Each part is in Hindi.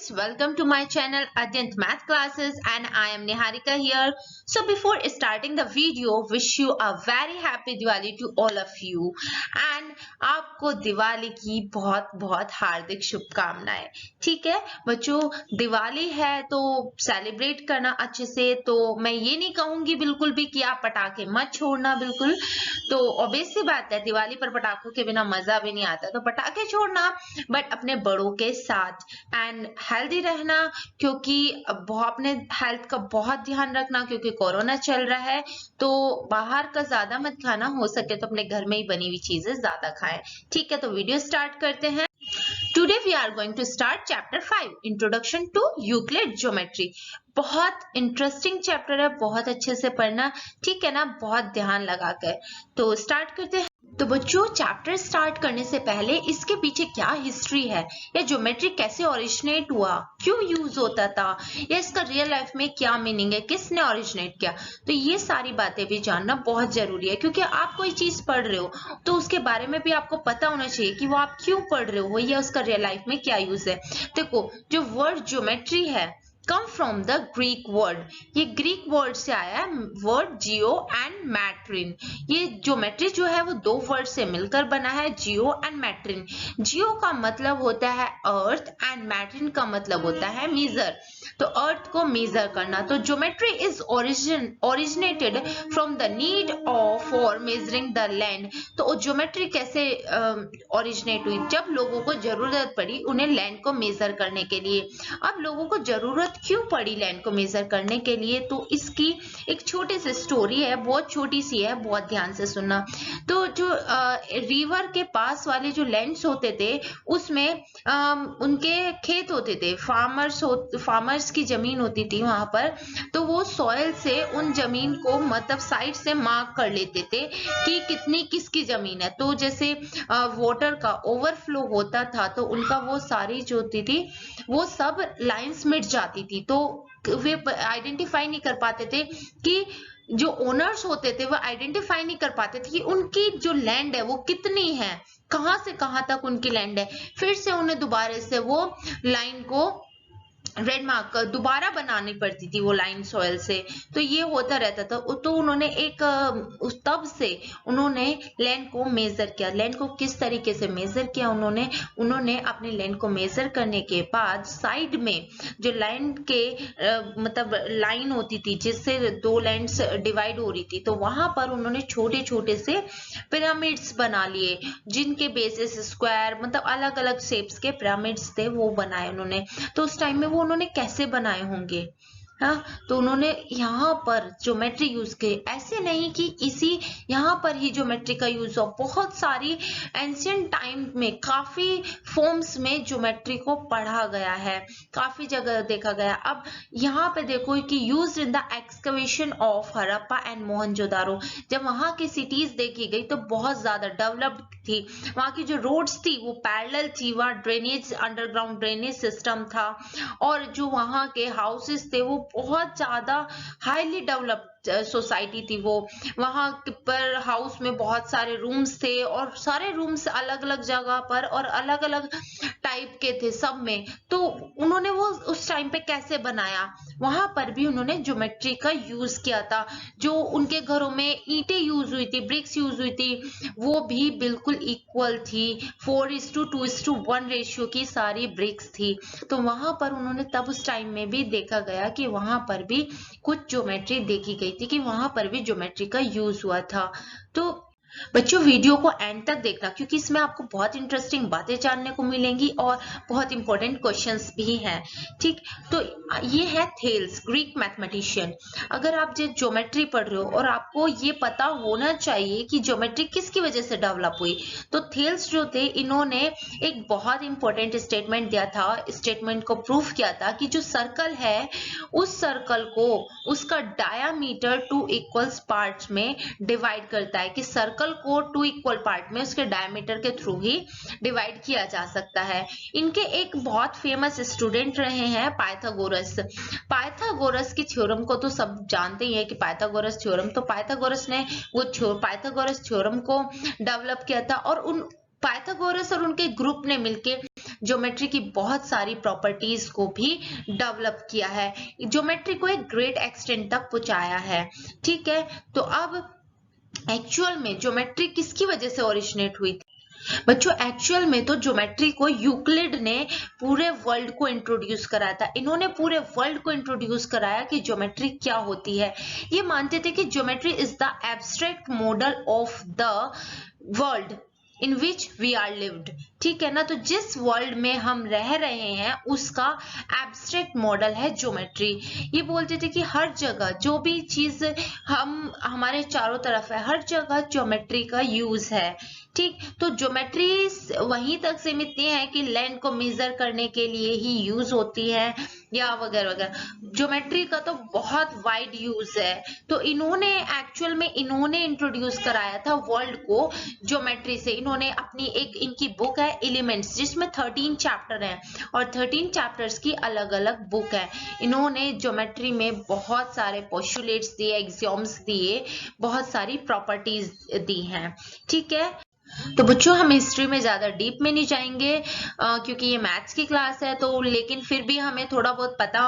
friends, welcome to my channel Adyant Math Classes and I am Niharika here. So before starting the video, wish you a very happy Diwali to all of you and आपको दिवाली की बहुत बहुत हार्दिक शुभकामनाएं। ठीक है बच्चों, दिवाली है तो सेलिब्रेट करना अच्छे से। तो मैं ये नहीं कहूंगी बिल्कुल भी कि आप पटाखे मत छोड़ना, बिल्कुल तो ऑब्वियस सी बात है दिवाली पर पटाखों के बिना मजा भी नहीं आता, तो पटाखे छोड़ना बट अपने बड़ों के साथ एंड हेल्दी रहना, क्योंकि अपने हेल्थ का बहुत ध्यान रखना क्योंकि कोरोना चल रहा है। तो बाहर का ज्यादा मत खाना, हो सके तो अपने घर में ही बनी हुई चीजें ज्यादा खाएं। ठीक है, तो वीडियो स्टार्ट करते हैं। Today we are going to start chapter 5 Introduction to Euclid Geometry। बहुत इंटरेस्टिंग चैप्टर है, बहुत अच्छे से पढ़ना, ठीक है ना, बहुत ध्यान लगाकर। तो स्टार्ट करते हैं। तो बच्चों, चैप्टर स्टार्ट करने से पहले इसके पीछे क्या हिस्ट्री है, या ज्योमेट्री कैसे ओरिजिनेट हुआ, क्यों यूज होता था, या इसका रियल लाइफ में क्या मीनिंग है, किसने ओरिजिनेट किया, तो ये सारी बातें भी जानना बहुत जरूरी है। क्योंकि आप कोई चीज पढ़ रहे हो तो उसके बारे में भी आपको पता होना चाहिए कि वो आप क्यों पढ़ रहे हो या उसका रियल लाइफ में क्या यूज है। देखो, जो वर्ड ज्योमेट्री है come from the Greek word, ये ग्रीक वर्ड से आया है, वर्ड जियो एंड मैट्रिन। ये ज्योमेट्री जो है वो दो वर्ड से मिलकर बना है, जियो एंड मैट्रिन। जियो का मतलब होता है अर्थ एंड मैट्रिन का मतलब होता है मेजर, तो अर्थ को मेजर करना। तो geometry is originated from the need of for measuring the land. तो ज्योमेट्री कैसे ओरिजिनेट हुई, जब लोगों को जरूरत पड़ी उन्हें लैंड को मेजर करने के लिए। अब लोगों को जरूरत क्यों पड़ी लैंड को मेजर करने के लिए, तो इसकी एक छोटी सी स्टोरी है, बहुत छोटी सी है, बहुत ध्यान से सुनना। तो जो रिवर के पास वाले जो लैंड्स होते थे उसमें उनके खेत होते थे, फार्मर्स की जमीन होती थी वहां पर। तो वो सॉइल से उन जमीन को मतलब साइड से मार्क कर लेते थे कि कितनी किसकी जमीन है। तो जैसे वाटर का ओवरफ्लो होता था तो उनका वो सारी जो होती थी वो सब लाइंस मिट जाती थी, तो वे आइडेंटिफाई नहीं कर पाते थे कि जो ओनर्स होते थे वो आइडेंटिफाई नहीं कर पाते थे कि उनकी जो लैंड है वो कितनी है, कहां से कहां तक उनकी लैंड है। फिर से उन्हें दोबारा से वो लाइन को रेड मार्क दोबारा बनानी पड़ती थी वो लाइन सॉइल से। तो ये होता रहता था। तो उन्होंने तब से उन्होंने लैंड को मेजर किया। लैंड को किस तरीके से मेजर किया उन्होंने अपने लैंड को मेजर करने के बाद साइड में जो लाइन के मतलब लाइन होती थी जिससे दो लैंड्स डिवाइड हो रही थी, तो वहां पर उन्होंने छोटे छोटे से पिरामिड्स बना लिए जिनके बेसिस स्क्वायर मतलब अलग अलग शेप्स के पिरामिड्स थे वो बनाए उन्होंने। तो उस टाइम में वो उन्होंने कैसे बनाए होंगे, हाँ, तो उन्होंने यहाँ पर ज्योमेट्री यूज की। ऐसे नहीं कि इसी यहाँ पर ही ज्योमेट्री का यूज हो, बहुत सारी एंशियंट टाइम में काफी फॉर्म्स में ज्योमेट्री को पढ़ा गया है, काफी जगह देखा गया। अब यहाँ पे देखो कि use in the excavation of Harappa and Mohenjodaro. जब वहां की सिटीज देखी गई तो बहुत ज्यादा डेवलप्ड थी, वहां की जो रोड्स थी वो पैरेलल थी, वहां ड्रेनेज अंडरग्राउंड ड्रेनेज सिस्टम था, और जो वहां के हाउसेस थे वो बहुत ज्यादा हाईली डेवलप्ड सोसाइटी थी। वो वहां पर हाउस में बहुत सारे रूम्स थे और सारे रूम्स अलग अलग जगह पर और अलग अलग टाइप के थे सब में। तो उन्होंने वो उस टाइम पे कैसे बनाया, वहां पर भी उन्होंने ज्योमेट्री का यूज किया था। जो उनके घरों में ईंटें यूज हुई थी, ब्रिक्स यूज हुई थी, वो भी बिल्कुल इक्वल थी, 4:2:1 रेशियो की सारी ब्रिक्स थी। तो वहां पर उन्होंने तब उस टाइम में भी देखा गया कि वहां पर भी कुछ ज्योमेट्री देखी गई थी, कि वहां पर भी ज्योमेट्री का यूज हुआ था। तो बच्चों, वीडियो को एंड तक देखना क्योंकि इसमें आपको बहुत इंटरेस्टिंग बातें जानने को मिलेंगी और बहुत इंपॉर्टेंट क्वेश्चंस भी हैं। ठीक, तो ये है थेल्स, ग्रीक मैथमेटिशियन। अगर आप जो ज्योमेट्री पढ़ रहे हो और आपको ये पता होना चाहिए कि ज्योमेट्री किसकी वजह से डेवलप हुई, तो थेल्स जो थे इन्होंने एक बहुत इंपॉर्टेंट स्टेटमेंट दिया था। स्टेटमेंट को प्रूफ किया था कि जो सर्कल है उस सर्कल को उसका डायामीटर 2 इक्वल पार्ट्स में डिवाइड करता है, कि सर्कल को 2 इक्वल पार्ट में उसके डायमीटर के थ्रू ही डिवाइड किया जा सकता है। इनके एक बहुत फेमस स्टूडेंट रहे हैं पाइथागोरस। पाइथागोरस की थ्योरम को तो सब जानते ही है कि पाइथागोरस थ्योरम, तो पाइथागोरस ने वो पाइथागोरस थ्योरम को डेवलप किया था, और उन पाइथागोरस और उनके ग्रुप ने मिलके ज्योमेट्री की बहुत सारी प्रॉपर्टीज को भी डेवलप किया है, ज्योमेट्री को एक ग्रेट एक्सटेंट तक पहुंचाया है। ठीक है, तो अब एक्चुअल में ज्योमेट्री किसकी वजह से ओरिजिनेट हुई थी? बच्चों एक्चुअल में तो ज्योमेट्री को यूक्लिड ने पूरे वर्ल्ड को इंट्रोड्यूस कराया था। इन्होंने पूरे वर्ल्ड को इंट्रोड्यूस कराया कि ज्योमेट्री क्या होती है। ये मानते थे कि geometry is the abstract model of the world in which we are lived. ठीक है ना, तो जिस वर्ल्ड में हम रह रहे हैं उसका एब्स्ट्रैक्ट मॉडल है ज्योमेट्री। ये बोलते थे कि हर जगह जो भी चीज हमारे चारों तरफ है, हर जगह ज्योमेट्री का यूज है। ठीक, तो ज्योमेट्री वहीं तक सीमित नहीं है कि लैंड को मेजर करने के लिए ही यूज होती है या वगैरह वगैरह, ज्योमेट्री का तो बहुत वाइड यूज है। तो इन्होंने एक्चुअल में इन्होंने इंट्रोड्यूस कराया था वर्ल्ड को ज्योमेट्री से। इन्होंने अपनी एक इनकी बुक है एलिमेंट्स, जिसमें 13 चैप्टर हैं और 13 चैप्टर्स की अलग अलग बुक है। इन्होंने ज्योमेट्री में बहुत सारे पोस्टुलेट्स दिए, एक्सियोम्स दिए, बहुत सारी प्रॉपर्टीज दी हैं। ठीक है, तो बच्चों हम हिस्ट्री में ज्यादा डीप में नहीं जाएंगे क्योंकि ये मैथ्स की क्लास है, तो लेकिन फिर भी हमें थोड़ा बहुत पता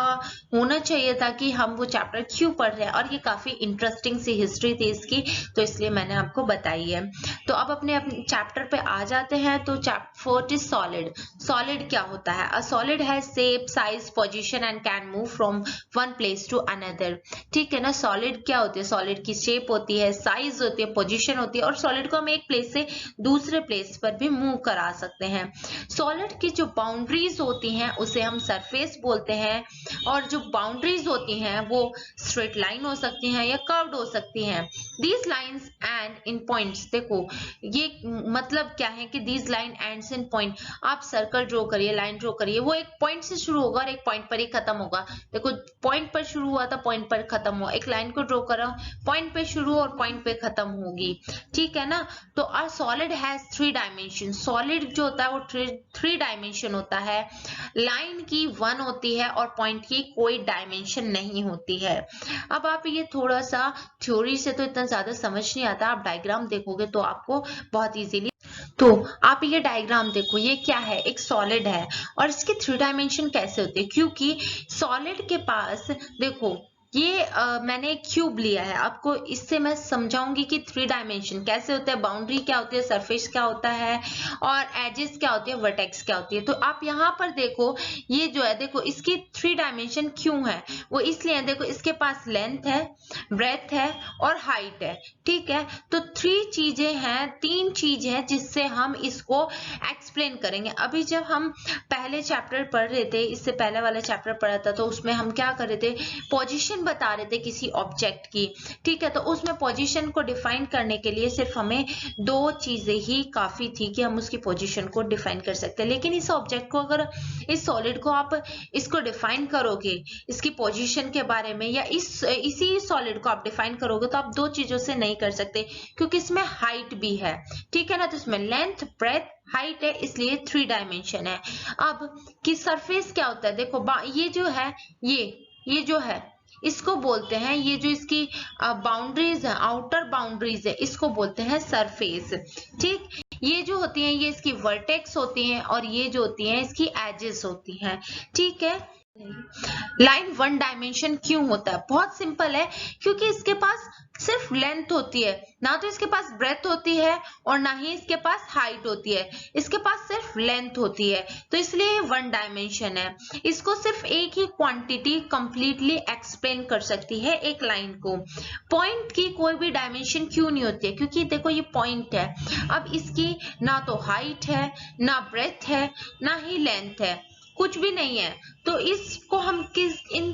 होना चाहिए था कि हम वो चैप्टर क्यों पढ़ रहे हैं, और ये काफी इंटरेस्टिंग सी हिस्ट्री थी इसकी, तो इसलिए मैंने आपको बताई है। तो अब अपने चैप्टर पे आ जाते हैं। तो चैप्टर 4 इज सॉलिड। सॉलिड क्या होता है? A solid has shape, size, position and can move from one place to another. ठीक है ना, सॉलिड क्या होती है? सॉलिड की शेप होती है, साइज होती है, पोजीशन होती है, और सॉलिड को हम एक प्लेस से दूसरे प्लेस पर भी मूव करा सकते हैं। सॉलिड की जो बाउंड्रीज होती हैं उसे हम सरफेस बोलते हैं, और जो बाउंड्रीज होती हैं वो स्ट्रेट लाइन हो सकती हैं या कर्व्ड हो सकती हैं। These lines and in points, देखो ये मतलब क्या है कि these line ends in point. आप सर्कल ड्रॉ करिए, लाइन ड्रॉ करिए, वो एक पॉइंट से शुरू होगा और एक पॉइंट पर ही खत्म होगा। देखो पॉइंट पर शुरू हुआ था, पॉइंट पर खत्म हुआ। एक लाइन को ड्रॉ करा, पॉइंट पे शुरू और पॉइंट पे खत्म होगी। ठीक है ना, तो अ सॉलिड हैज 3 डायमेंशन। सॉलिड जो होता है वो 3 डायमेंशन होता है। लाइन की 1 होती है और पॉइंट की कोई डायमेंशन नहीं होती है। अब आप ये थोड़ा सा थ्योरी से तो इतना ज्यादा समझ नहीं आता, आप डायग्राम देखोगे तो आपको बहुत इजीली। तो आप ये डायग्राम देखो, ये क्या है? एक सॉलिड है और इसके 3 डायमेंशन कैसे होते हैं? क्योंकि सॉलिड के पास देखो ये मैंने एक क्यूब लिया है, आपको इससे मैं समझाऊंगी कि 3 डायमेंशन कैसे होते हैं, बाउंड्री क्या होती है, सरफेस क्या होता है, और एजेस क्या होती है, वर्टेक्स क्या होती है। तो आप यहाँ पर देखो, ये जो है देखो इसकी 3 डायमेंशन क्यों है? वो इसलिए है, देखो इसके पास लेंथ है, ब्रेथ है और हाइट है। ठीक है, तो 3 चीजें हैं, 3 चीज है जिससे हम इसको एक्सप्लेन करेंगे। अभी जब हम पहले चैप्टर पढ़ रहे थे, इससे पहले वाला चैप्टर पढ़ा था, तो उसमें हम क्या कर रहे थे? पोजीशन बता रहे थे किसी ऑब्जेक्ट की। ठीक है, तो उसमें पोजीशन को डिफाइन करने के लिए सिर्फ हमें 2 चीजें ही काफी थी कि हम उसकी पोजीशन को डिफाइन कर सकते हैं। लेकिन इस ऑब्जेक्ट को, अगर इस सॉलिड को आप इसको डिफाइन करोगे इसकी पोजीशन के बारे में, या इसी सॉलिड को आप डिफाइन करोगे, तो आप 2 चीजों से नहीं कर सकते, क्योंकि इसमें हाइट भी है। ठीक है ना, तो इसमें लेंथ, ब्रेथ, हाइट है, इसलिए 3 डायमेंशन है। अब कि सरफेस क्या होता है? देखो ये जो है, ये जो है इसको बोलते हैं, ये जो इसकी बाउंड्रीज है, आउटर बाउंड्रीज है, इसको बोलते हैं सरफेस। ठीक, ये जो होती हैं ये इसकी वर्टेक्स होती हैं, और ये जो होती हैं इसकी एजेस होती हैं। ठीक है, लाइन 1 डायमेंशन क्यों होता है? बहुत सिंपल है, क्योंकि इसके पास सिर्फ लेंथ होती है, ना तो इसके पास ब्रेथ होती है और ना ही इसके पास हाइट होती है, इसके पास सिर्फ लेंथ होती है, तो इसलिए 1 डायमेंशन है। इसको सिर्फ एक ही क्वांटिटी कंप्लीटली एक्सप्लेन कर सकती है एक लाइन को। पॉइंट की कोई भी डायमेंशन क्यों नहीं होती है? क्योंकि देखो ये पॉइंट है, अब इसकी ना तो हाइट है, ना ब्रेथ है, ना ही लेंथ है, कुछ भी नहीं है, तो इसको हम इन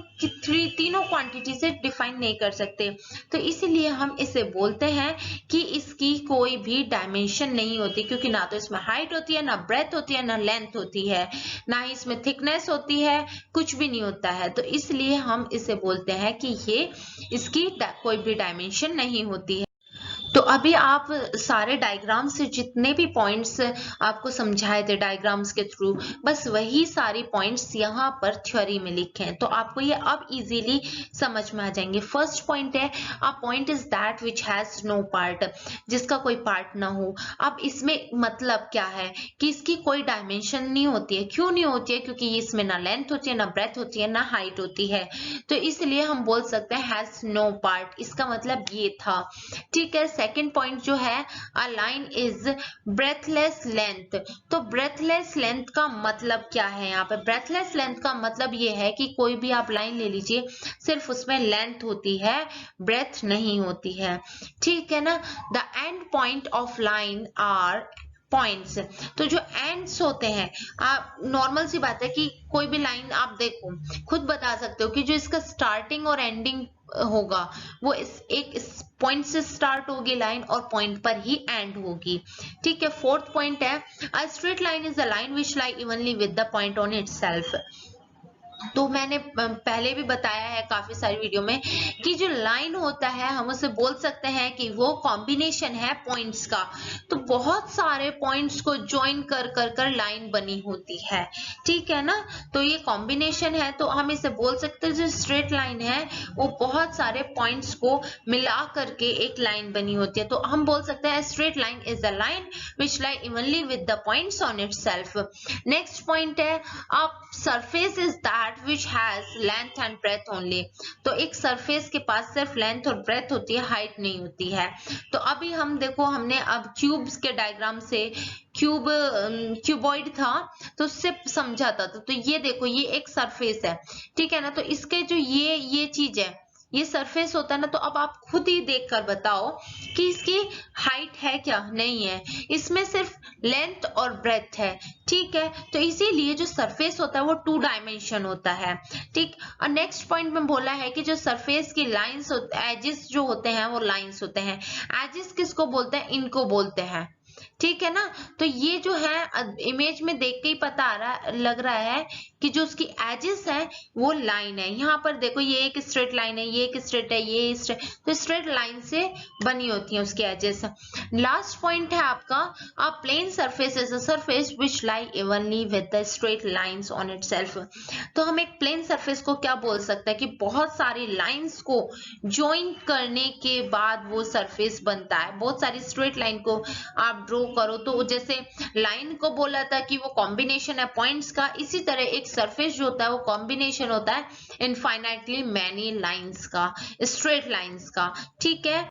तीनों क्वांटिटी से डिफाइन नहीं कर सकते। तो इसीलिए हम इसे बोलते हैं कि इसकी कोई भी डायमेंशन नहीं होती, क्योंकि ना तो इसमें हाइट होती है, ना ब्रेथ होती है, ना लेंथ होती है, ना ही इसमें थिकनेस होती है, कुछ भी नहीं होता है। तो इसलिए हम इसे बोलते हैं कि ये इसकी कोई भी डायमेंशन नहीं होती है। तो अभी आप सारे डायग्राम से जितने भी पॉइंट्स आपको समझाए थे डायग्राम्स के थ्रू, बस वही सारी पॉइंट्स यहाँ पर थ्योरी में लिखे हैं, तो आपको ये अब इजीली समझ में आ जाएंगे। फर्स्ट पॉइंट है a point is that which has no part, जिसका कोई पार्ट ना हो। अब इसमें मतलब क्या है कि इसकी कोई डायमेंशन नहीं होती है। क्यों नहीं होती है? क्योंकि इसमें ना लेंथ होती है, ना ब्रेथ होती है, ना हाइट होती है, तो इसलिए हम बोल सकते हैं हैज नो पार्ट। इसका मतलब ये था। ठीक है, सेकंड पॉइंट जो है a line is breathless length. तो ब्रेथलेस लेंथ का मतलब क्या है? यहाँ पे ब्रेथलेस लेंथ का मतलब ये है कि कोई भी आप लाइन ले लीजिए, सिर्फ उसमें लेंथ होती है, ब्रेथ नहीं होती है। ठीक है ना। The end point of line are points. तो जो एंड्स होते हैं, आप नॉर्मल सी बात है कि कोई भी लाइन आप देखो, खुद बता सकते हो कि जो इसका स्टार्टिंग और एंडिंग होगा वो एक पॉइंट से स्टार्ट होगी लाइन और पॉइंट पर ही एंड होगी। ठीक है। फोर्थ पॉइंट है अ straight line is a line which lie evenly with the point on itself. तो मैंने पहले भी बताया है काफी सारी वीडियो में कि जो लाइन होता है हम उसे बोल सकते हैं कि वो कॉम्बिनेशन है पॉइंट्स का। तो बहुत सारे पॉइंट्स को ज्वाइन कर कर कर लाइन बनी होती है। ठीक है ना। तो ये कॉम्बिनेशन है, तो हम इसे बोल सकते हैं जो स्ट्रेट लाइन है वो बहुत सारे पॉइंट्स को मिला करके एक लाइन बनी होती है। तो हम बोल सकते हैं straight line is a line which lie evenly with the points on itself. Next point है a surface is that which has length and breadth only। तो एक सरफेस के पास सिर्फ लेंथ और ब्रेथ होती है, हाइट नहीं होती है। तो अभी हम देखो, हमने अब क्यूब्स के डायग्राम से क्यूबॉइड था तो उससे समझा था। तो ये देखो, ये एक सरफेस है। ठीक है ना। तो इसके जो ये चीज है, ये सरफेस होता है ना। तो अब आप खुद ही देखकर बताओ कि इसकी हाइट है क्या? नहीं है, इसमें सिर्फ लेंथ और ब्रेथ है। ठीक है। तो इसीलिए जो सरफेस होता है वो 2 डायमेंशन होता है। ठीक। और नेक्स्ट पॉइंट में बोला है कि जो सरफेस की लाइंस एजेस जो होते हैं वो लाइंस होते हैं। एजेस किसको बोलते हैं? इनको बोलते हैं। ठीक है ना। तो ये जो है इमेज में देख के ही पता आ रहा लग रहा है कि जो उसकी एजेस है वो लाइन है। यहाँ पर देखो, ये एक स्ट्रेट लाइन है, ये एक स्ट्रेट है, ये स्ट्रेट, तो स्ट्रेट लाइन से बनी होती है उसकी एजेस। लास्ट पॉइंट है आपका a plane surface is a surface which lie evenly with the straight lines on itself. तो हम एक प्लेन सरफेस को क्या बोल सकते हैं कि बहुत सारी लाइंस को ज्वाइन करने के बाद वो सरफेस बनता है। बहुत सारी स्ट्रेट लाइन को आप ड्रॉ करो, तो जैसे लाइन को बोला था कि वो कॉम्बिनेशन है पॉइंट्स का, इसी तरह एक सरफेस जो होता है वो कॉम्बिनेशन होता है इनफाइनाइटली मैनी लाइंस का, स्ट्रेट लाइंस का। ठीक है।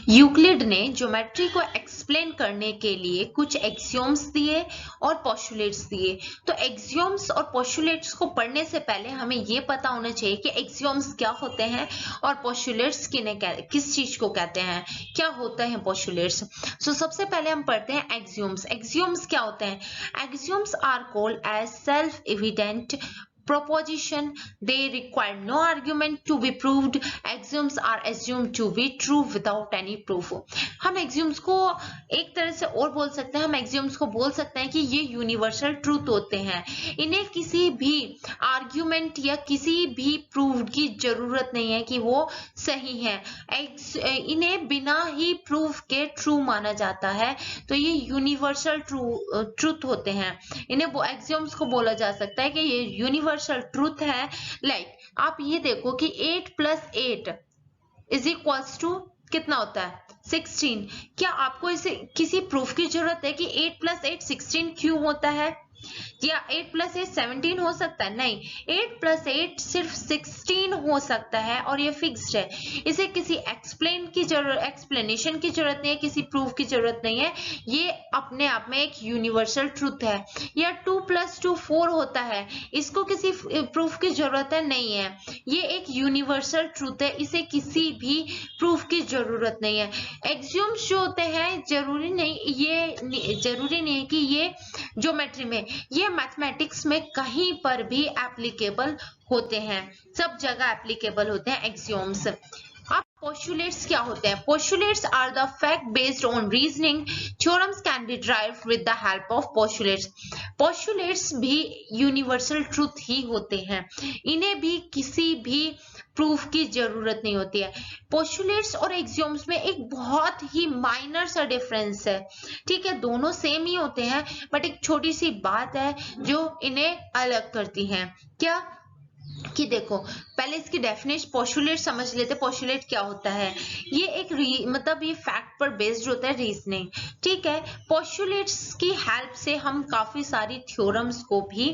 यूक्लिड ने ज्योमेट्री को एक्सप्लेन करने के लिए कुछ एक्सियोम्स दिए और पोस्टुलेट्स दिए। तो एक्सियोम्स और पोस्टुलेट्स को पढ़ने से पहले हमें ये पता होना चाहिए कि एक्सियोम्स क्या होते हैं और पोस्टुलेट्स किस चीज को कहते हैं, क्या होता है पोस्टुलेट्स। सो सबसे पहले हम पढ़ते हैं एक्सियोम्स। एक्सियोम्स क्या होते हैं? Axioms are called as self evident proposition, they require no argument to be proved, axioms are assumed to be true without any proof। हम axioms को एक तरह से और बोल सकते हैं, हम axioms को बोल सकते हैं कि ये यूनिवर्सल ट्रूथ होते हैं। इन्हें किसी भी आर्ग्यूमेंट या किसी भी प्रूव की जरूरत नहीं है कि वो सही है। इन्हें बिना ही प्रूफ के ट्रू माना जाता है। तो ये यूनिवर्सल ट्रूथ होते हैं। इन्हें एक्सियोम्स को बोला जा सकता है कि ये यूनिवर्सल ट्रूथ है। लाइक आप ये देखो कि 8 + 8 इज इक्वल्स टू कितना होता है? 16। क्या आपको इसे किसी प्रूफ की जरूरत है कि 8 + 8 16 क्यों होता है? या 8 + 8 17 हो सकता है? नहीं, 8 + 8 सिर्फ 16 हो सकता है और ये फिक्स्ड है। इसे किसी एक्सप्लेनेशन की जरूरत नहीं है, किसी प्रूफ की जरूरत नहीं है। ये अपने आप में एक यूनिवर्सल ट्रूथ है। या 2 + 2 4 होता है, इसको किसी प्रूफ की जरूरत है? नहीं है। ये एक यूनिवर्सल ट्रूथ है, इसे किसी भी प्रूफ की जरूरत नहीं है। एक्सियोम्स जो होते हैं जरूरी नहीं है कि ये ज्योमेट्री में, ये मैथमेटिक्स में कहीं पर भी एप्लीकेबल होते हैं, सब जगह एप्लीकेबल होते हैं एक्सियोम्स। अब पोस्टुलेट्स क्या होते हैं? Postulates are the fact based on reasoning, theorems can be derived with the help of postulates. Postulates भी यूनिवर्सल ट्रूथ ही होते हैं, इन्हें भी किसी भी प्रूफ की जरूरत नहीं होती है। पोस्टुलेट्स और एक्सियोम्स में एक बहुत ही माइनर सा डिफरेंस है, ठीक है, दोनों सेम ही होते हैं बट एक छोटी सी बात है जो इन्हें अलग करती है। क्या कि देखो, पहले इसकी डेफिनेशन पोस्टुलेट समझ लेते। पोस्टुलेट क्या होता है? ये एक मतलब ये फैक्ट पर बेस्ड होता है, रीजनिंग, ठीक है। पोस्टुलेट्स की हेल्प से हम काफी सारी थ्योरम्स को भी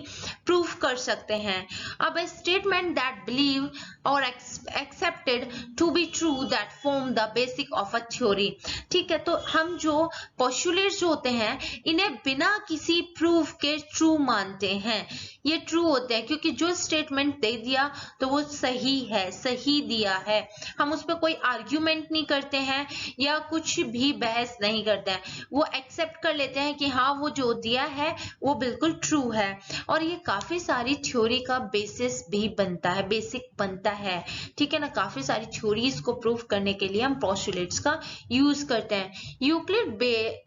प्रूफ कर सकते हैं। अब ए स्टेटमेंट दैट बिलीव और accepted to be true that form the basic of a theory, ठीक है। तो हम जो पोस्टुलेट्स जो होते हैं इन्हें बिना किसी प्रूफ के ट्रू मानते हैं। ये ट्रू होते हैं क्योंकि जो स्टेटमेंट दे दिया तो वो सही है, सही दिया है, हम उस पर कोई आर्ग्यूमेंट नहीं करते हैं या कुछ भी बहस नहीं करते हैं, वो एक्सेप्ट कर लेते हैं कि हाँ वो जो दिया है वो बिल्कुल ट्रू है। और ये काफी सारी थ्योरी का बेसिस भी बनता है, बेसिक बनता है, ठीक है ना। काफी सारी थ्योरीज को प्रूफ करने के लिए हम पोस्टुलेट्स का यूज करते हैं। Euclid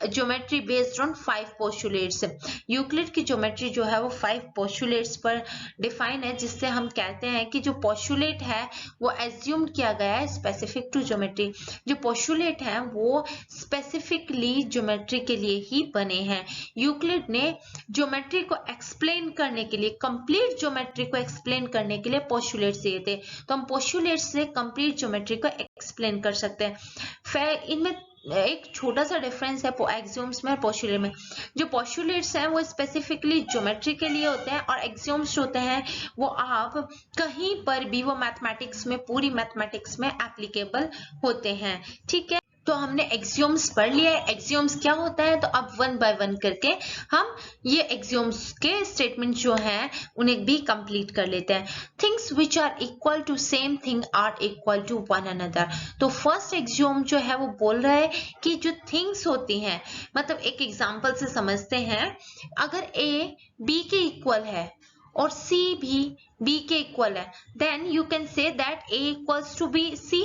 geometry based on 5 postulates, Euclid की ज्योमेट्री जो है वो 5 पोस्टुलेट्स पर डिफाइन है, जिससे हम कहते हैं कि जो पोस्टुलेट है वो एज्यूम किया गया है स्पेसिफिक टू ज्योमेट्री। जो पोस्टुलेट है वो स्पेसिफिकली ज्योमेट्री के लिए ही बने हैं। यूक्लिड ने ज्योमेट्री को एक्सप्लेन करने के लिए, कंप्लीट ज्योमेट्री को एक्सप्लेन करने के लिए पोस्टुलेट्स दिए थे, तो हम पोस्टुलेट्स से कंप्लीट ज्योमेट्री को एक्सप्लेन कर सकते हैं। इनमें एक छोटा सा डिफरेंस है एक्सियोम्स में और पोस्टुलेट में। जो पोस्टुलेट्स हैं वो स्पेसिफिकली ज्योमेट्री के लिए होते हैं और एक्सियोम्स होते हैं वो आप कहीं पर भी, वो मैथमेटिक्स में, पूरी मैथमेटिक्स में एप्लीकेबल होते हैं, ठीक है। तो हमने एक्सियोम्स पढ़ लिया है, एक्सियोम्स क्या होता है, तो अब वन बाय वन करके हम ये एक्सियोम्स के स्टेटमेंट जो हैं उन्हें भी कंप्लीट कर लेते हैं। Things which are equal to same thing are equal to one another. तो फर्स्ट एक्सियोम जो है वो बोल रहा है कि जो थिंग्स होती हैं, मतलब एक एग्जांपल से समझते हैं, अगर ए बी के इक्वल है और सी भी बी के इक्वल है, then you can say that A equals to B C,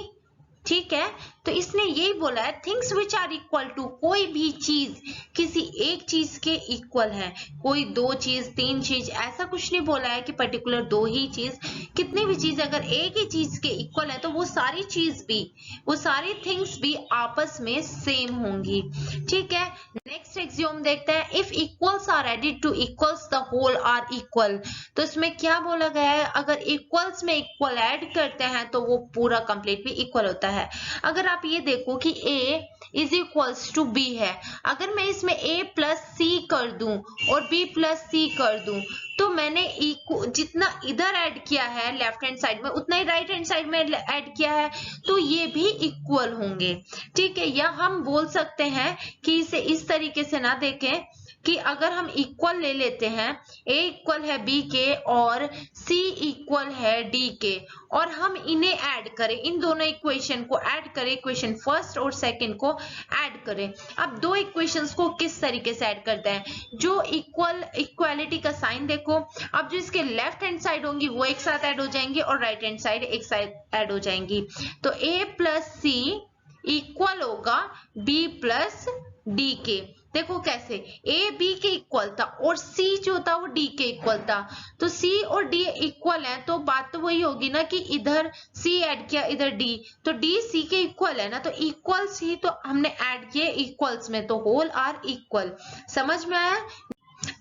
ठीक है। तो इसने यही बोला है things which are equal to, कोई भी चीज किसी एक चीज के इक्वल है, कोई 2 चीज 3 चीज ऐसा कुछ नहीं बोला है कि पर्टिकुलर 2 ही चीज, कितनी भी चीज अगर एक ही चीज के इक्वल है तो वो सारी चीज भी, वो सारी थिंग्स भी आपस में सेम होंगी, ठीक है। नेक्स्ट एक्सियोम देखते हैं, if equals are added to equals the whole are equal. तो इसमें क्या बोला गया है, अगर इक्वल्स में इक्वल ऐड करते हैं तो वो पूरा कंप्लीट भी इक्वल होता है। अगर आप ये देखो कि a is equals to b है, अगर मैं इसमें a प्लस सी कर दूं और b प्लस सी कर दूं तो मैंने जितना इधर ऐड किया है लेफ्ट हैंड साइड में उतना ही राइट हैंड साइड में ऐड किया है, तो ये भी इक्वल होंगे, ठीक है। या हम बोल सकते हैं कि इसे इस तरीके से ना देखें कि अगर हम इक्वल ले लेते हैं, a इक्वल है b के और c इक्वल है d के, और हम इन्हें ऐड करें, इन दोनों इक्वेशन को ऐड करें, इक्वेशन फर्स्ट और सेकंड को ऐड करें। अब 2 इक्वेशंस को किस तरीके से ऐड करते हैं, जो इक्वालिटी का साइन देखो, अब जो इसके लेफ्ट हैंड साइड होंगी वो एक साथ ऐड हो जाएंगी और राइट हैंड साइड एक साथ ऐड हो जाएंगी। तो a प्लस सी इक्वल होगा b प्लस डी के। देखो कैसे, ए बी के इक्वल था और सी जो था वो डी के इक्वल था, तो सी और डी इक्वल है, तो बात तो वही होगी ना कि इधर सी ऐड किया इधर डी, तो डी सी के इक्वल है ना, तो इक्वल्स ही तो हमने ऐड किए इक्वल्स में, तो होल आर इक्वल। समझ में आया?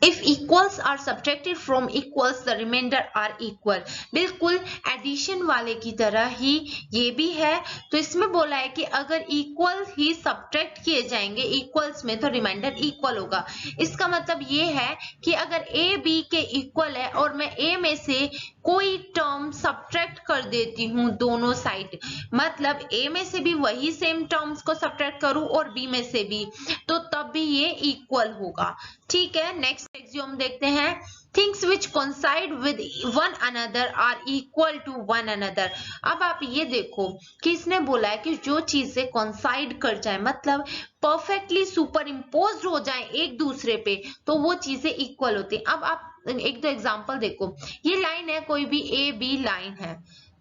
If equals are subtracted from equals, the remainder are equal। बिल्कुल एडिशन वाले की तरह ही ये भी है। तो इसमें बोला है कि अगर इक्वल ही सब्ट्रैक्ट किए जाएंगे इक्वल्स में तो रिमाइंडर इक्वल होगा। इसका मतलब ये है कि अगर ए बी के इक्वल है और मैं ए में से कोई टर्म सब्ट्रैक्ट कर देती हूँ दोनों साइड, मतलब ए में से भी वही सेम टर्म्स को सब्ट्रैक्ट करूं और बी में से भी, तो तब भी ये इक्वल होगा, ठीक है। नेक्स्ट एक्सियोम देखते हैं, things which coincide with one another are equal to one another. अब आप ये देखो कि इसने बोला है कि जो चीजें कोइंसाइड कर जाए, मतलब परफेक्टली सुपर इम्पोज हो जाए एक दूसरे पे, तो वो चीजें इक्वल होती हैं। अब आप एक दो एग्जांपल देखो, ये लाइन है, कोई भी ए बी लाइन है,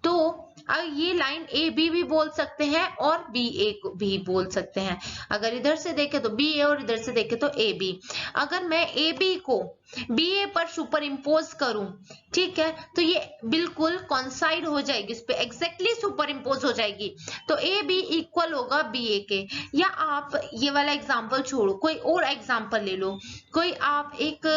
तो ये लाइन ए बी भी बोल सकते हैं और बी ए भी बोल सकते हैं। अगर इधर से देखें तो बी ए और इधर से देखें तो ए बी। अगर मैं ए बी को बी ए पर सुपर इम्पोज करूं, ठीक है, तो ये बिल्कुल कॉन्साइड हो जाएगी, इस पे एग्जैक्टली सुपर इम्पोज हो जाएगी। तो ए बी इक्वल होगा बी ए के। या आप ये वाला एग्जाम्पल छोड़ो, कोई और एग्जाम्पल ले लो। कोई आप एक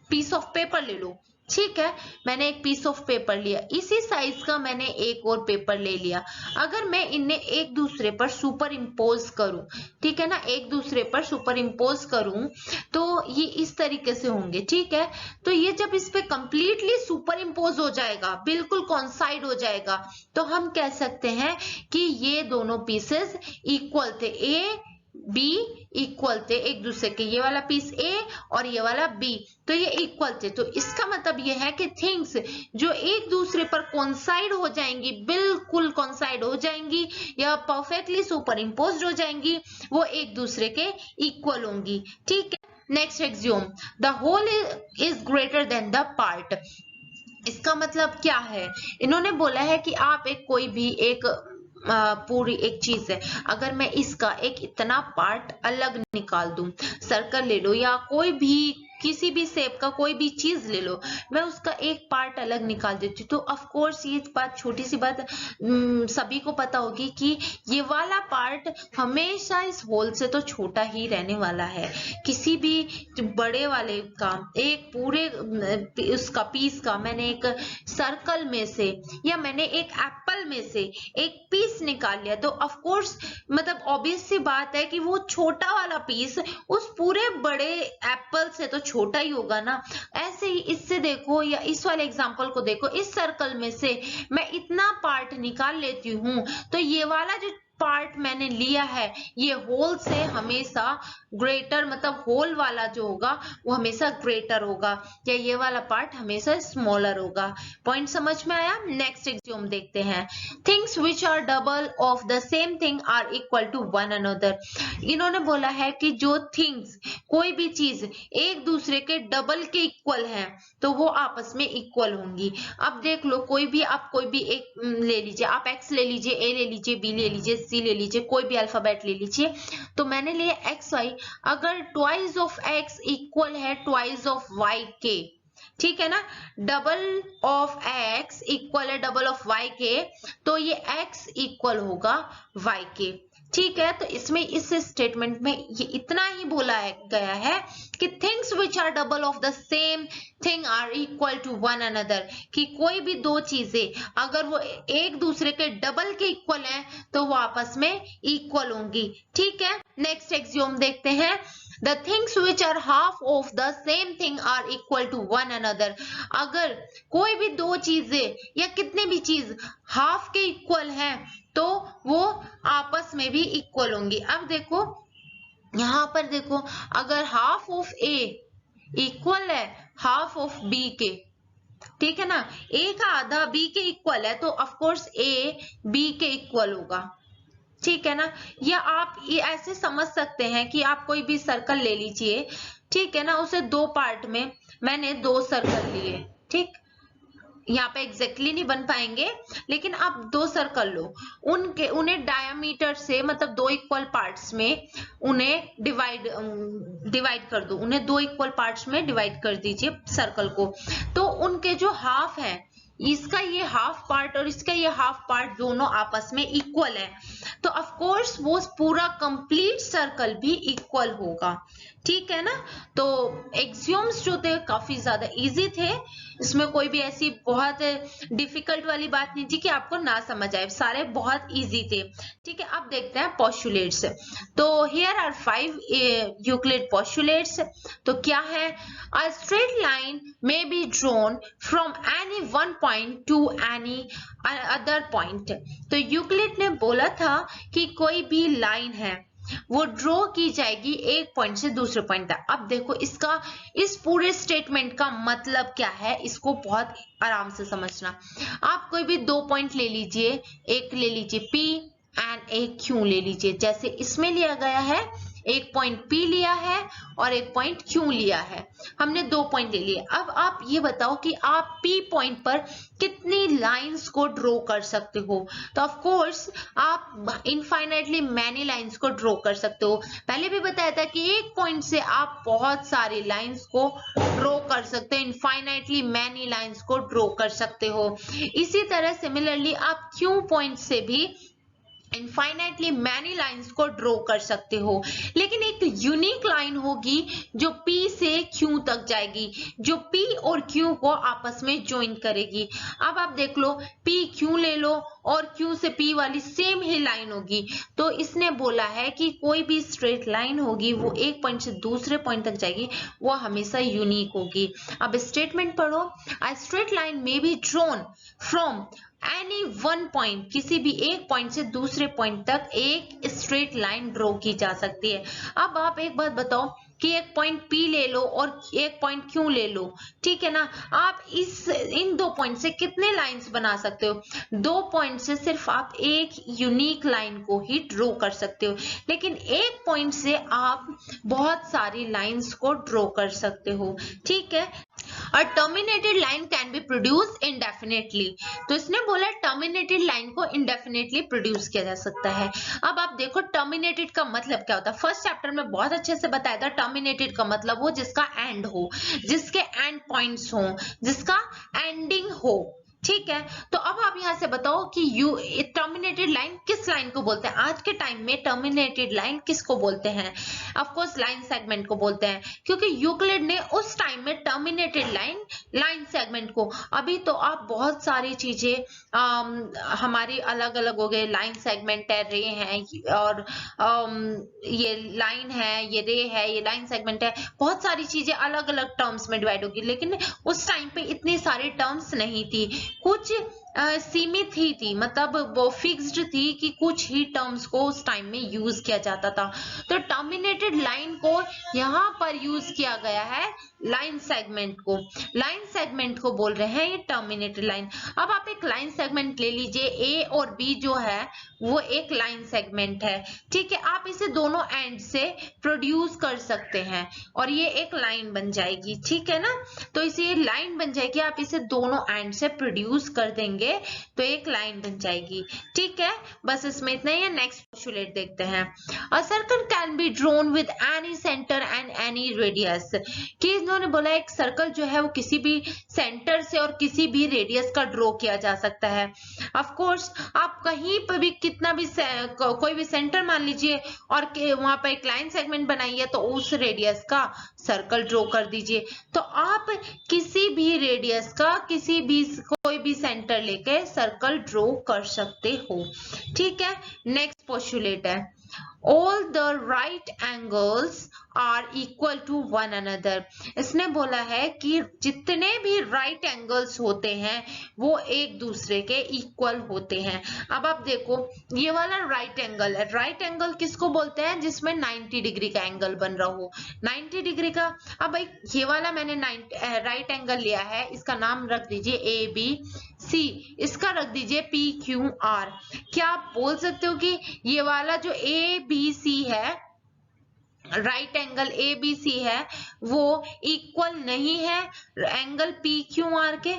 पीस ऑफ पेपर ले लो, ठीक है, मैंने एक पीस ऑफ पेपर लिया, इसी साइज का मैंने एक और पेपर ले लिया। अगर मैं इन्हें एक दूसरे पर सुपर इम्पोज करूं, ठीक है ना, एक दूसरे पर सुपर इम्पोज करूं तो ये इस तरीके से होंगे, ठीक है। तो ये जब इस पे कंप्लीटली सुपर इम्पोज हो जाएगा, बिल्कुल कॉन्साइड हो जाएगा, तो हम कह सकते हैं कि ये दोनों पीसेस इक्वल थे, ए बी इक्वल थे एक दूसरे के। ये वाला पीस ए और ये वाला बी, तो ये इक्वल थे। तो इसका मतलब ये है कि थिंग्स जो एक दूसरे पर कॉन्साइड हो जाएंगी, बिल्कुल कॉन्साइड हो जाएंगी या परफेक्टली सुपर इम्पोज्ड हो जाएंगी, वो एक दूसरे के इक्वल होंगी, ठीक है। Next axiom, the whole is greater than the part. इसका मतलब क्या है? इन्होंने बोला है कि आप एक कोई भी एक पूरी एक चीज है, अगर मैं इसका एक इतना पार्ट अलग निकाल दूं, सर्कल ले लो या कोई भी किसी भी शेप का कोई भी चीज ले लो, मैं उसका एक पार्ट अलग निकाल देती हूँ, तो ऑफ कोर्स ये बात, छोटी सी बात सभी को पता होगी कि ये वाला पार्ट हमेशा इस होल से तो छोटा ही रहने वाला है। किसी भी बड़े वाले का एक पूरे उसका पीस का मैंने एक सर्कल में से या मैंने एक एप्पल में से एक पीस निकाल लिया, तो ऑफ कोर्स मतलब ऑब्वियस सी बात है कि वो छोटा वाला पीस उस पूरे बड़े एप्पल से तो छोटा ही होगा ना। ऐसे ही इससे देखो, या इस वाले एग्जांपल को देखो, इस सर्कल में से मैं इतना पार्ट निकाल लेती हूँ, तो ये वाला जो पार्ट मैंने लिया है ये होल से हमेशा ग्रेटर, मतलब होल वाला जो होगा वो हमेशा ग्रेटर होगा, या ये वाला पार्ट हमेशा स्मॉलर होगा। पॉइंट समझ में आया? नेक्स्ट एक्सियोम देखते हैं, things which are double of the same thing are equal to one another. इन्होंने बोला है कि जो थिंग्स, कोई भी चीज एक दूसरे के डबल के इक्वल है तो वो आपस में इक्वल होंगी। अब देख लो, कोई भी आप कोई भी एक ले लीजिए, आप एक्स ले लीजिए, ए ले लीजिए, बी ले लीजिए, सी ले लीजिए, कोई भी अल्फाबेट ले लीजिए। तो मैंने लिया एक्स वाई, अगर ट्वाइस ऑफ एक्स इक्वल है ट्वाइस ऑफ वाई के, ठीक है ना, डबल ऑफ एक्स इक्वल है डबल ऑफ वाई के, तो ये एक्स इक्वल होगा वाई के, ठीक है। तो इसमें इस स्टेटमेंट में ये इतना ही बोला गया है कि things which are double of the same thing are equal to one another, कि कोई भी दो चीजें अगर वो एक दूसरे के डबल के इक्वल हैं तो वो आपस में इक्वल होंगी, ठीक है। नेक्स्ट एक्सियोम देखते हैं, the things which are half of the same thing are equal to one another। अगर कोई भी दो चीजें या कितने भी चीज हाफ के इक्वल हैं तो वो आपस में भी इक्वल होंगी। अब देखो यहाँ पर देखो, अगर हाफ ऑफ ए इक्वल है हाफ ऑफ बी के, ठीक है ना, ए का आधा बी के इक्वल है तो ऑफ कोर्स ए बी के इक्वल होगा, ठीक है ना। या आप ये ऐसे समझ सकते हैं कि आप कोई भी सर्कल ले लीजिए, ठीक है ना, उसे दो पार्ट में मैंने दो सर्कल लिए, ठीक, यहाँ पे एग्जैक्टली नहीं बन पाएंगे लेकिन आप दो सर्कल लो, उन्हें डायमीटर से मतलब दो इक्वल पार्ट्स में उन्हें डिवाइड कर दो, उन्हें दो इक्वल पार्ट्स में डिवाइड कर दीजिए सर्कल को, तो उनके जो हाफ है, इसका ये हाफ पार्ट और इसका ये हाफ पार्ट दोनों आपस में इक्वल है, तो ऑफ कोर्स वो पूरा कंप्लीट सर्कल भी इक्वल होगा, ठीक है ना। तो एक्सियोम्स जो थे काफी ज्यादा इजी थे, इसमें कोई भी ऐसी बहुत डिफिकल्ट वाली बात नहीं थी कि आपको ना समझ आए, सारे बहुत इजी थे, ठीक है। अब देखते हैं पोस्टुलेट्स। तो हियर आर 5 यूक्लिड पोस्टुलेट्स। तो क्या है? अ straight line may be drawn from any one point two any other point. तो यूक्लिड ने बोला था कि कोई भी लाइन है वो ड्रॉ की जाएगी एक पॉइंट से दूसरे पॉइंट तक। अब देखो इसका, इस पूरे स्टेटमेंट का मतलब क्या है, इसको बहुत आराम से समझना। आप कोई भी दो पॉइंट ले लीजिए, एक ले लीजिए P एंड एक Q ले लीजिए, जैसे इसमें लिया गया है एक पॉइंट P लिया है और एक पॉइंट Q लिया है, हमने 2 पॉइंट ले लिए। अब आप ये बताओ कि आप P पॉइंट पर कितनी लाइंस को ड्रॉ कर सकते हो। तो ऑफ कोर्स आप इनफाइनाइटली मैनी लाइंस को ड्रॉ कर सकते हो। पहले भी बताया था कि एक पॉइंट से आप बहुत सारी लाइंस को ड्रॉ कर सकते हो, इनफाइनाइटली मैनी लाइंस को ड्रॉ कर सकते हो। इसी तरह सिमिलरली आप Q पॉइंट से भी इनफाइनाइटली मैनी लाइंस को ड्रॉ कर सकते हो, लेकिन एक यूनिक लाइन होगी जो P से Q तक जाएगी, जो P और Q को आपस में ज्वाइन करेगी। अब आप देख लो, P Q ले लो और Q से P वाली सेम ही लाइन होगी। तो इसने बोला है कि कोई भी स्ट्रेट लाइन होगी वो एक पॉइंट से दूसरे पॉइंट तक जाएगी, वो हमेशा यूनिक होगी। अब स्टेटमेंट पढ़ो, अ स्ट्रेट लाइन में be drawn from any one point, किसी भी एक पॉइंट से दूसरे पॉइंट तक एक स्ट्रेट लाइन ड्रॉ की जा सकती है। अब आप एक बात बताओ कि एक पॉइंट P ले लो और एक पॉइंट Q ले लो, ठीक है ना, आप इन 2 पॉइंट से कितने लाइंस बना सकते हो? 2 पॉइंट से सिर्फ आप एक यूनिक लाइन को ही ड्रॉ कर सकते हो, लेकिन एक पॉइंट से आप बहुत सारी लाइंस को ड्रॉ कर सकते हो, ठीक है। और terminated line can be produce indefinitely, तो इसने बोला टर्मिनेटेड लाइन को इंडेफिनेटली प्रोड्यूस किया जा सकता है। अब आप देखो टर्मिनेटेड का मतलब क्या होता है, फर्स्ट चैप्टर में बहुत अच्छे से बताया था। टर्मिनेटेड का मतलब वो जिसका एंड हो, जिसके एंड पॉइंट्स हो, जिसका एंडिंग हो, ठीक है। तो अब आप यहां से बताओ कि टर्मिनेटेड लाइन किस लाइन को बोलते हैं? आज के टाइम में टर्मिनेटेड लाइन किसको बोलते हैं? ऑफ कोर्स लाइन सेगमेंट को बोलते हैं, क्योंकि यूक्लिड ने उस टाइम में टर्मिनेटेड लाइन सेगमेंट को, अभी तो आप बहुत सारी चीजें हमारी अलग अलग हो गए, लाइन सेगमेंट है, रे है, और ये लाइन है, ये रे है, ये लाइन सेगमेंट है, बहुत सारी चीजें अलग अलग टर्म्स में डिवाइड होगी। लेकिन उस टाइम पे इतनी सारी टर्म्स नहीं थी, कुछ सीमित ही थी, मतलब वो फिक्स्ड थी कि कुछ ही टर्म्स को उस टाइम में यूज किया जाता था। तो टर्मिनेटेड लाइन को यहाँ पर यूज किया गया है, लाइन सेगमेंट को बोल रहे हैं ये टर्मिनेटेड लाइन। अब आप एक लाइन सेगमेंट ले लीजिए, ए और बी जो है वो एक लाइन सेगमेंट है, ठीक है। आप इसे दोनों एंड से प्रोड्यूस कर सकते हैं और ये एक लाइन बन जाएगी, ठीक है ना। तो इसे लाइन बन जाएगी, आप इसे दोनों एंड से प्रोड्यूस कर देंगे तो एक लाइन बन जाएगी, ठीक है। बस इसमें इतना ही है। नेक्स्ट पोस्टुलेट देखते हैं। A circle can be drawn with any centre and any radius, कि इन्होंने बोला एक सर्कल जो है वो किसी भी सेंटर से और किसी भी रेडियस का ड्रॉ किया जा सकता है। ऑफ कोर्स आप कहीं पर भी कितना भी कोई भी सेंटर मान लीजिए और वहां पर एक लाइन सेगमेंट बनाइए तो उस रेडियस का सर्कल ड्रॉ कर दीजिए। तो आप किसी भी रेडियस का कोई भी सेंटर लेके सर्कल ड्रॉ कर सकते हो, ठीक है। नेक्स्ट पोस्टुलेट है, all the right angles are equal to one another। इसने बोला है कि जितने भी राइट एंगल्स होते हैं वो एक दूसरे के इक्वल होते हैं। अब आप देखो ये वाला राइट एंगल है, राइट एंगल किसको बोलते हैं? जिसमें 90 डिग्री का एंगल बन रहा हो, 90 डिग्री का। अब भाई ये वाला मैंने राइट एंगल लिया है, इसका नाम रख दीजिए ABC, इसका रख दीजिए PQR। क्या आप बोल सकते हो कि ये वाला जो ABC है, राइट एंगल ABC है, वो इक्वल नहीं है एंगल PQR के?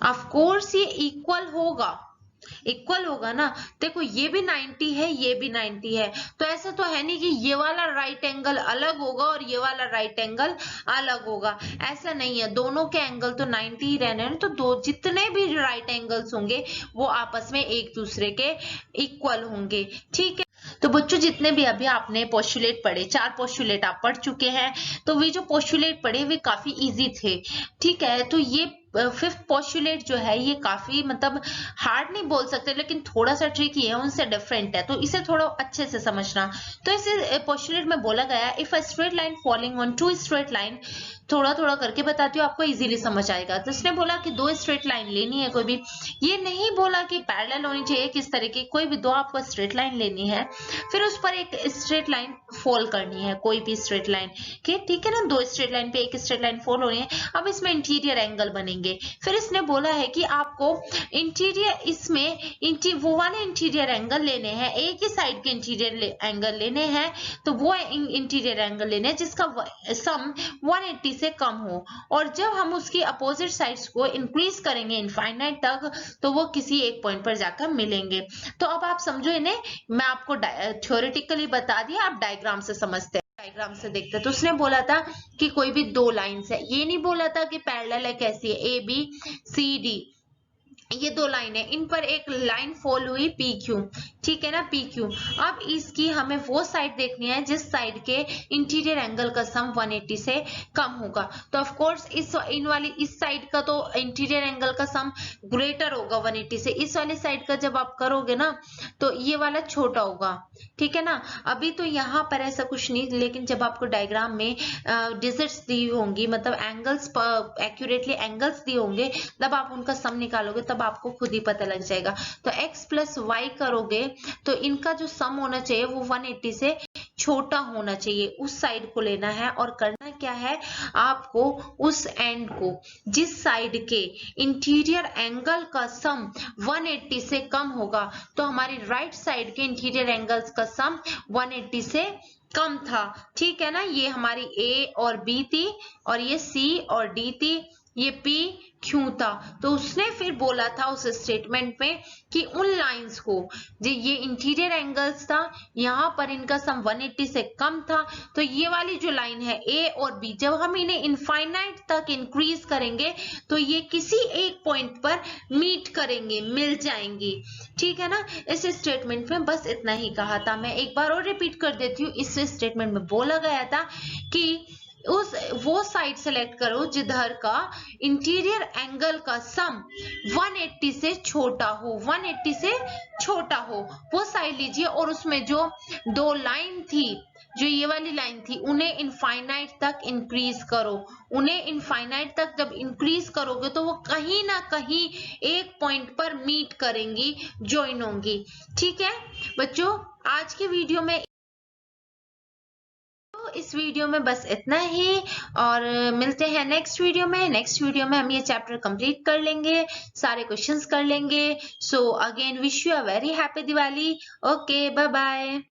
ऑफ कोर्स ये इक्वल होगा ना। देखो ये भी 90 है, ये भी 90 है, तो ऐसा तो है नहीं कि ये वाला राइट एंगल अलग होगा और ये वाला राइट एंगल अलग होगा, ऐसा नहीं है। दोनों के एंगल तो 90 ही रहने हैं, तो जितने भी राइट एंगल्स होंगे वो आपस में एक दूसरे के इक्वल होंगे, ठीक है। तो बच्चों जितने भी अभी आपने पोस्टुलेट पढ़े, 4 पोस्टुलेट आप पढ़ चुके हैं, तो वे जो पोस्टुलेट पढ़े वे काफी इजी थे, ठीक है। तो ये 5th पोस्टुलेट जो है ये काफी मतलब हार्ड नहीं बोल सकते, लेकिन थोड़ा सा ट्रिकी है, उनसे डिफरेंट है, तो इसे थोड़ा अच्छे से समझना। तो इसे पोस्टुलेट में बोला गया, if a straight line following on two straight line थोड़ा थोड़ा करके बताती हूँ, आपको इजीली समझ आएगा। तो उसने बोला कि दो स्ट्रेट लाइन लेनी है कोई भी, ये नहीं बोला कि पैरेलल होनी चाहिए किस तरीके, कोई भी दो आपको स्ट्रेट लाइन लेनी है, फिर उस पर एक स्ट्रेट लाइन फोल्ड करनी है, कोई भी स्ट्रेट लाइन के, ठीक है ना। दो स्ट्रेट लाइन पे एक स्ट्रेट लाइन फोल्ड होनी है। अब इसमें इंटीरियर एंगल बनेंगे। फिर इसने बोला है कि आपको इंटीरियर इसमें वो वाले इंटीरियर एंगल लेने हैं, एक ही साइड के इंटीरियर एंगल लेने हैं, तो वो इंटीरियर एंगल लेने हैं जिसका सम 180 से कम हो, और जब हम उसकी अपोजिट साइड्स को इंक्रीज करेंगे इनफाइनाइट तक, तो वो किसी एक पॉइंट पर जाकर मिलेंगे। तो अब आप समझो इन्हें, मैं आपको थ्योरेटिकली बता दिया, आप डायग्राम से समझते हैं, डायग्राम से देखते। तो उसने बोला था कि कोई भी दो लाइंस है, ये नहीं बोला था कि पैरेलल है, कैसी है, ए बी सी डी, ये दो लाइन है, इन पर एक लाइन फॉल हुई पी क्यू, ठीक है ना, पी क्यू। अब इसकी हमें वो साइड देखनी है जिस साइड के इंटीरियर एंगल का सम 180 से कम होगा। तो ऑफ कोर्स इस साइड का तो इंटीरियर एंगल का सम ग्रेटर होगा 180 से, इस वाली साइड का जब आप करोगे ना तो ये वाला छोटा होगा, ठीक है ना। अभी तो यहाँ पर ऐसा कुछ नहीं, लेकिन जब आपको डायग्राम में डिजिट्स दी होंगी, मतलब एंगल्स एक्यूरेटली एंगल्स दिए होंगे, तब आप उनका सम निकालोगे, तब आपको खुद ही पता लग जाएगा। तो x प्लस वाई करोगे तो इनका जो सम होना चाहिए वो 180 से छोटा होना चाहिए, उस साइड को लेना है। और करना क्या है, आपको उस एंड को जिस साइड के इंटीरियर एंगल का सम 180 से कम होगा, तो हमारी राइट साइड के इंटीरियर एंगल्स का सम 180 से कम था, ठीक है ना। ये हमारी A और B थी, और ये C और D थी, ये P क्यों था। तो उसने फिर बोला था उस स्टेटमेंट में कि उन लाइंस को, जो ये इंटीरियर एंगल्स था, यहाँ पर इनका सम 180 से कम था, तो ये वाली जो लाइन है A और B, जब हम इन्हें इनफाइनाइट तक इंक्रीज करेंगे तो ये किसी एक पॉइंट पर मीट करेंगे, मिल जाएंगी, ठीक है ना। इस स्टेटमेंट में बस इतना ही कहा था। मैं एक बार और रिपीट कर देती हूँ। इस स्टेटमेंट में बोला गया था कि वो साइड सेलेक्ट करो जिधर का इंटीरियर एंगल का सम 180 से छोटा हो, 180 से छोटा हो, वो साइड लीजिए। और उसमें जो दो लाइन थी, जो ये वाली लाइन थी, उन्हें इनफाइनाइट तक इंक्रीज करो। उन्हें इनफाइनाइट तक जब इंक्रीज करोगे तो वो कहीं ना कहीं एक पॉइंट पर मीट करेंगी, ज्वाइन होंगी, ठीक है बच्चों। आज के वीडियो में, इस वीडियो में बस इतना ही, और मिलते हैं नेक्स्ट वीडियो में। नेक्स्ट वीडियो में हम ये चैप्टर कंप्लीट कर लेंगे, सारे क्वेश्चंस कर लेंगे। So again wish you a very happy Diwali. Okay, bye bye.